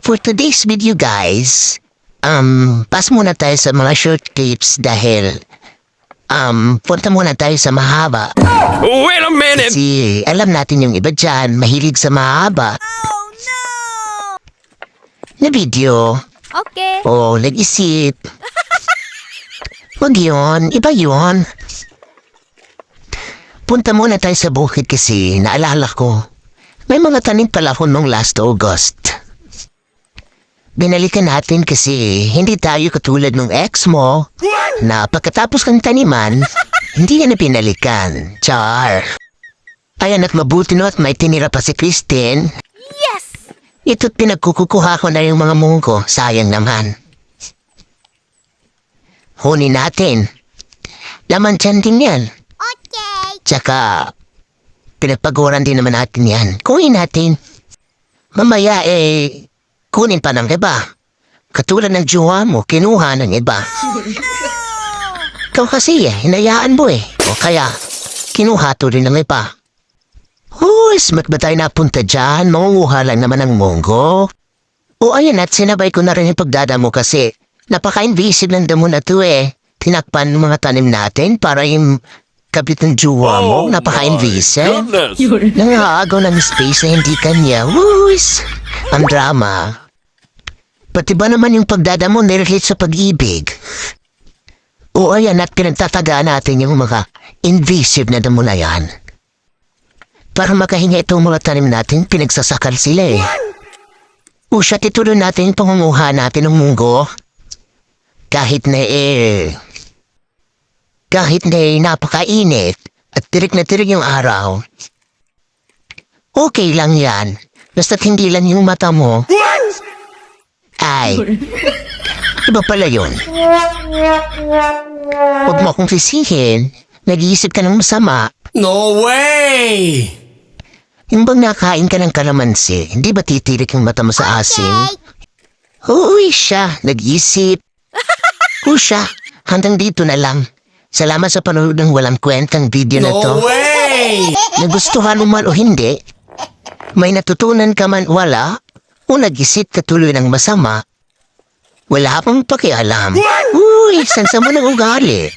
for today's video guys, pas muna tayo sa mga short clips dahil, punta muna tayo sa mahaba. Wait a minute! Kasi alam natin yung iba dyan, mahilig sa mahaba Oh no! na video. Okay. O nag-isip. Wag yun, iba yun. Punta muna tayo sa bukid kasi naalala ko. May mga tanim pala ako nung last August. Binalikan natin kasi hindi tayo katulad ng ex mo na pagkatapos kang taniman, hindi ka na pinalikan. Char. Ayan at mabuti no at may tinira pa si Christine. Yes! Ito't pinagkukukuha ko na yung mga munggo. Sayang naman. Hunin natin. Laman dyan din yan. Okay. Tsaka, pinagpaguran din naman natin yan. Kunin natin. Mamaya kunin pa ng iba. Katulad ng jowa mo, kinuha ng iba. Ikaw kasi hinayaan mo O kaya, kinuha to rin ng iba. Uy, smat ba tayo napunta dyan? Mangunguha lang naman ng munggo. O ayan at sinabay ko na rin yung pagdadamo kasi napaka-invasive ng damo na to Tinakpan ng mga tanim natin para yung kabit ng jowa mo, napaka-invasive. Nangaagaw ng space na hindi kanya. Wuss! Ang drama. Pati ba naman yung pagdadamo nirelate sa pag-ibig? O ayan at pinagtatagaan natin yung mga invasive na damo na yan. Para makahinga itong mga tanim natin, pinagsasakal sila O siya tituloy natin yung pangunguha natin ng munggo. Kahit na napakainit at tirik na tirik yung araw. Okay lang yan. Basta't hindi lang yung mata mo. Ay, iba pala yun. Huwag mo akong sisihin. Nag-iisip ka ng masama. No way! Yung bang nakain ka ng kalamansi, hindi ba titirik yung mata mo sa asin? Uy, siya. Nag-iisip. Siya. Hanggang dito na lang. Salamat sa panonood ng walang kwentang video na to. No way! Nagustuhan mo man o hindi, may natutunan ka man wala, o nag-isip ka tuloy ng masama, wala pang pakialam. Uy, sansa mo nang ugali?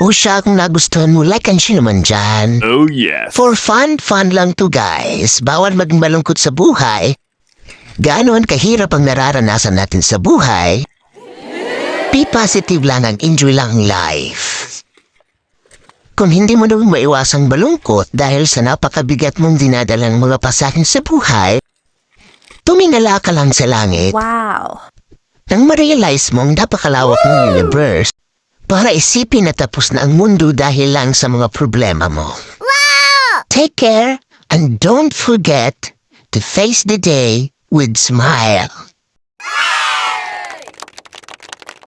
O siya kung nagustuhan mo, like and share naman dyan. Oh yes! For fun lang to guys. Bawal maging malungkot sa buhay. Ganon kahirap ang nararanasan natin sa buhay. Be positive lang ang enjoy lang ang life. Kung hindi mo naman maiwasang malungkot dahil sa napakabigat mong dinadalang mga pasakin sa buhay, tumingala ka lang sa langit. Wow. Nang ma-realize mong napakalawak ng universe para isipin na tapos na ang mundo dahil lang sa mga problema mo. Wow! Take care and don't forget to face the day with smile.